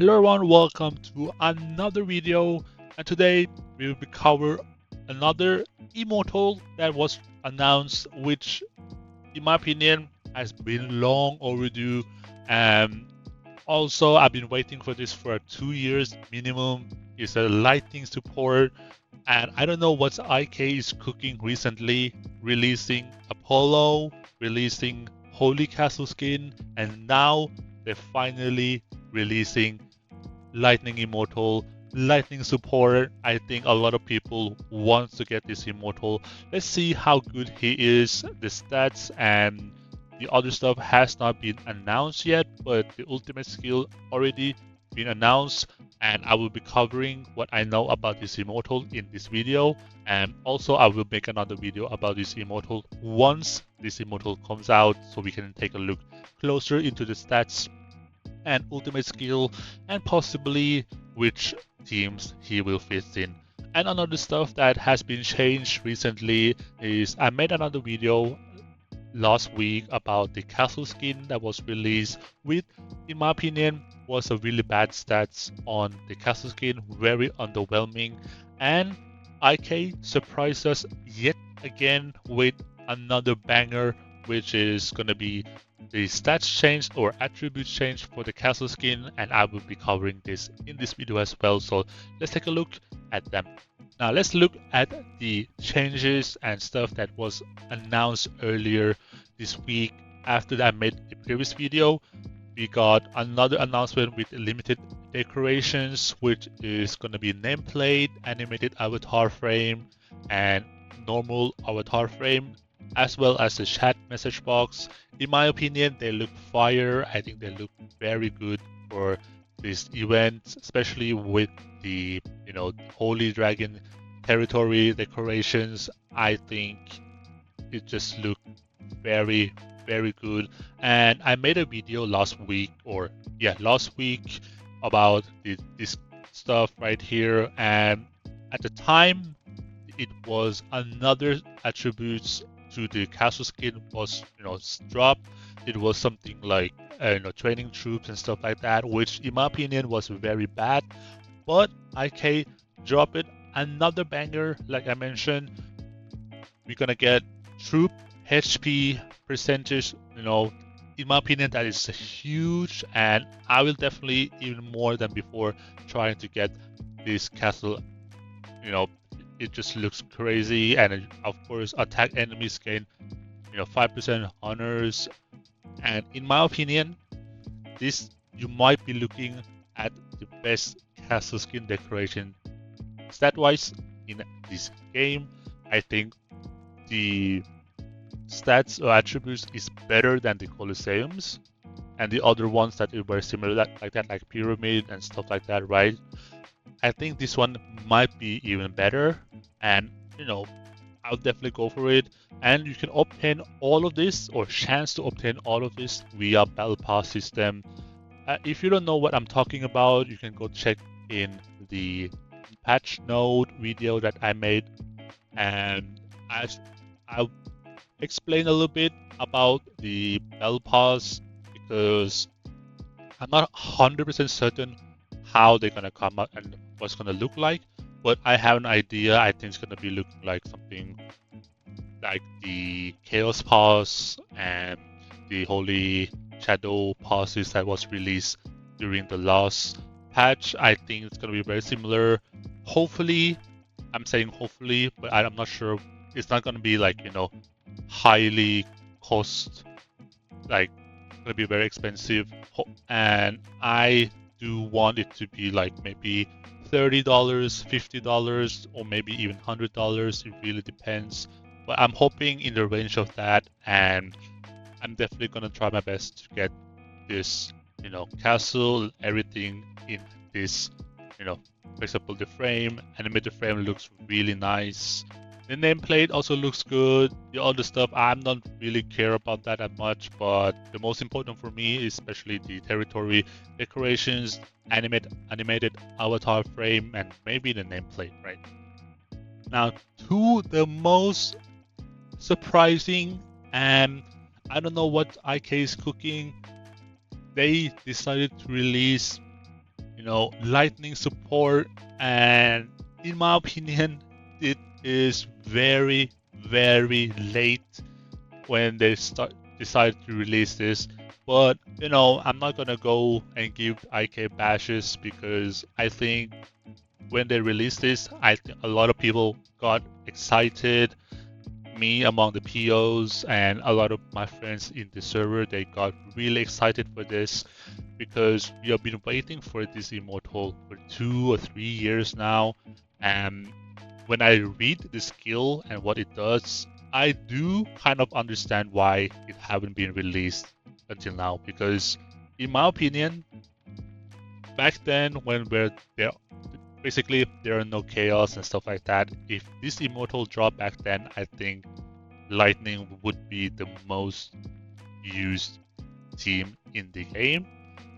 Hello everyone, welcome to another video, and today we will be cover another Immortal that was announced, which in my opinion has been long overdue. And also I've been waiting for this for 2 years minimum. It's a lightning support, and I don't know what IK is cooking recently, releasing Apollo, releasing Holy Castle skin, and now they're finally releasing Lightning Immortal, Lightning support. I think a lot of people want to get this Immortal. Let's see how good he is. The stats and the other stuff has not been announced yet, but the ultimate skill already been announced, and I will be covering what I know about this Immortal in this video. And also I will make another video about this Immortal once this Immortal comes out, so we can take a look closer into the stats and ultimate skill, and possibly which teams he will fit in. And another stuff that has been changed recently is I made another video last week about the castle skin that was released with, in my opinion, was a really bad stats on the castle skin, very underwhelming. And IK surprised us yet again with another banger, which is gonna be the stats change or attributes change for the castle skin, and I will be covering this in this video as well. So let's take a look at them. Now let's look at the changes and stuff that was announced earlier this week. After that I made a previous video, we got another announcement with limited decorations, which is going to be nameplate, animated avatar frame, and normal avatar frame, as well as the chat message box. In my opinion, they look fire. I think they look very good for this event, especially with the Holy Dragon territory decorations. I think it just looked very good. And I made a video last week about this stuff right here, and at the time it was another attributes to the castle skin was dropped. It was something like training troops and stuff like that, which in my opinion was very bad. But IK dropped it, another banger. Like I mentioned, we're gonna get troop HP percentage. In my opinion, that is huge, and I will definitely even more than before trying to get this castle. It just looks crazy, and of course attack enemies gain 5% honors. And in my opinion, this you might be looking at the best castle skin decoration stat wise in this game. I think the stats or attributes is better than the Colosseums and the other ones that were similar like that, like Pyramid and stuff like that, right? I think this one might be even better, and I'll definitely go for it. And you can obtain all of this, or chance to obtain all of this, via Battle Pass system. If you don't know what I'm talking about, you can go check in the patch note video that I made, and I'll explain a little bit about the Battle Pass, because I'm not 100% certain how they're gonna come out and what's gonna look like, but I have an idea. I think it's gonna be looking like something like the Chaos Pass and the Holy Shadow passes that was released during the last patch. I think it's gonna be very similar. Hopefully, I'm saying hopefully, but I'm not sure. It's not gonna be like highly cost, like gonna be very expensive, and I do want it to be like maybe $30, $50, or maybe even $100. It really depends, but I'm hoping in the range of that, and I'm definitely gonna try my best to get this castle, everything in this. For example, the frame, animated frame looks really nice. The nameplate also looks good. The other stuff, I'm not really care about that much, but the most important for me is especially the territory decorations, animated avatar frame, and maybe the nameplate, right? Now, to the most surprising, and I don't know what IK is cooking, they decided to release, lightning support, and in my opinion, it is very, very late when they decide to release this. But I'm not gonna go and give IK bashes because I think when they released this, I think a lot of people got excited. Me among the POs and a lot of my friends in the server, they got really excited for this because we have been waiting for this Immortal for 2 or 3 years now. And when I read the skill and what it does, I do kind of understand why it haven't been released until now. Because in my opinion, back then when there basically there are no chaos and stuff like that, if this Immortal dropped back then, I think Lightning would be the most used team in the game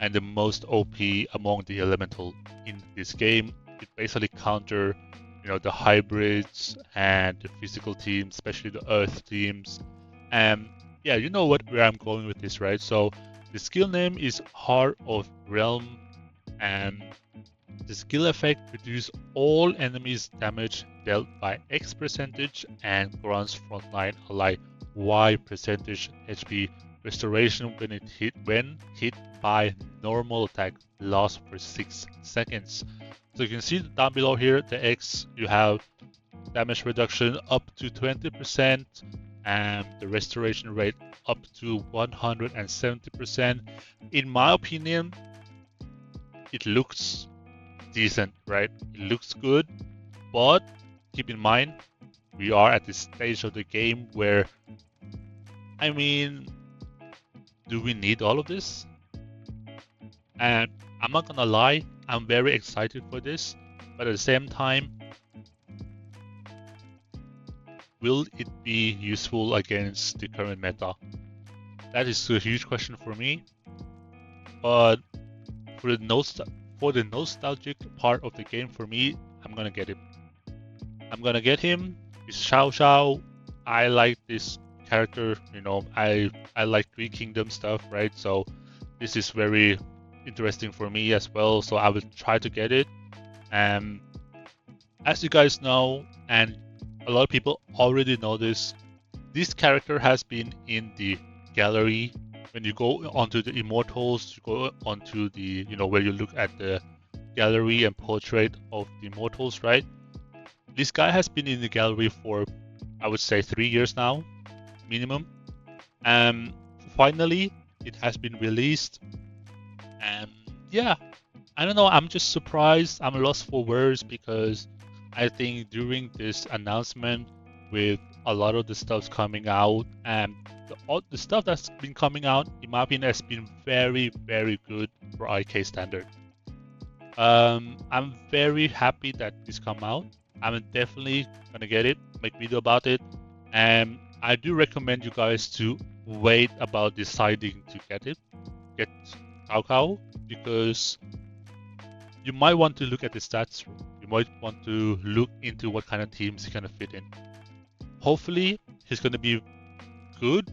and the most OP among the elemental in this game. It basically counter the hybrids and the physical teams, especially the earth teams. And yeah, you know where I'm going with this, right? So the skill name is Heart of Realm, and the skill effect reduces all enemies' damage dealt by X percentage and grants frontline ally Y percentage HP restoration when hit by normal attack lasts for 6 seconds. So you can see down below here, the X, you have damage reduction up to 20% and the restoration rate up to 170%. In my opinion, it looks decent, right? It looks good, but keep in mind, we are at this stage of the game where, I mean, do we need all of this? And I'm not gonna lie, I'm very excited for this, but at the same time, will it be useful against the current meta? That is a huge question for me. But for the nostalgic part of the game, for me, I'm gonna get it. I'm gonna get him. It's Cao Cao. I like this character. I like Three Kingdom stuff, right? So this is very interesting for me as well. So I will try to get it. And as you guys know, and a lot of people already know this character has been in the gallery. When you go onto the Immortals, you go onto the, where you look at the gallery and portrait of the Immortals, right? This guy has been in the gallery for, I would say, 3 years now, minimum. And finally, it has been released. And yeah, I don't know, I'm just surprised. I'm lost for words because I think during this announcement with a lot of the stuff's coming out and the stuff that's been coming out, in my opinion, has been very, very good for IK standard. I'm very happy that this come out. I'm definitely gonna get it, make video about it, and I do recommend you guys to wait about deciding to get Cao Cao, because you might want to look at the stats. You might want to look into what kind of teams he's gonna fit in. Hopefully, he's gonna be good,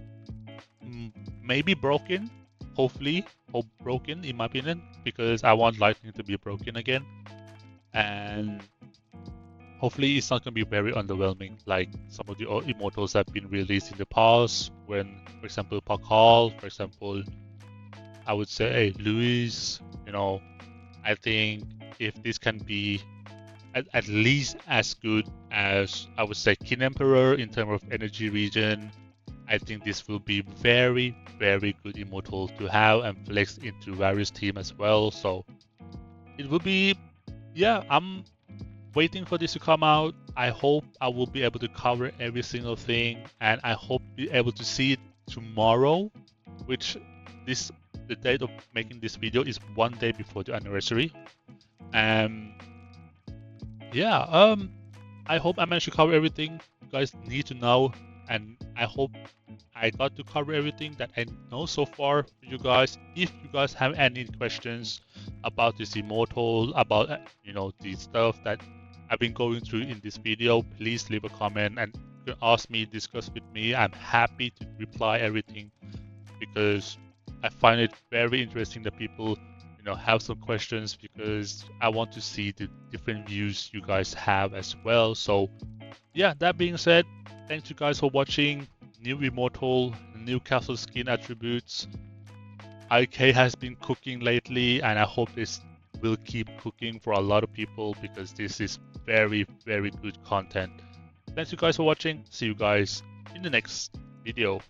maybe broken. Hopefully, hope broken in my opinion, because I want Lightning to be broken again, and hopefully it's not gonna be very underwhelming like some of the Immortals that have been released in the past. When, for example, Pakal, for example, I would say Louis. I think if this can be at least as good as, I would say, Kin Emperor in terms of energy regen, I think this will be very, very good Immortal to have and flex into various teams as well. So it will be, yeah, I'm waiting for this to come out. I hope I will be able to cover every single thing, and I hope be able to see it tomorrow, which the date of making this video is 1 day before the anniversary. Yeah, I hope I managed to cover everything you guys need to know, and I hope I got to cover everything that I know so far for you guys. If you guys have any questions about this Immortal, about the stuff that I've been going through in this video, please leave a comment and you can ask me, discuss with me. I'm happy to reply everything because I find it very interesting that people have some questions, because I want to see the different views you guys have as well. So yeah, that being said, thank you guys for watching. New Immortal, new castle skin attributes. IK has been cooking lately, and I hope this will keep cooking for a lot of people, because this is very, very good content. Thanks you guys for watching. See you guys in the next video.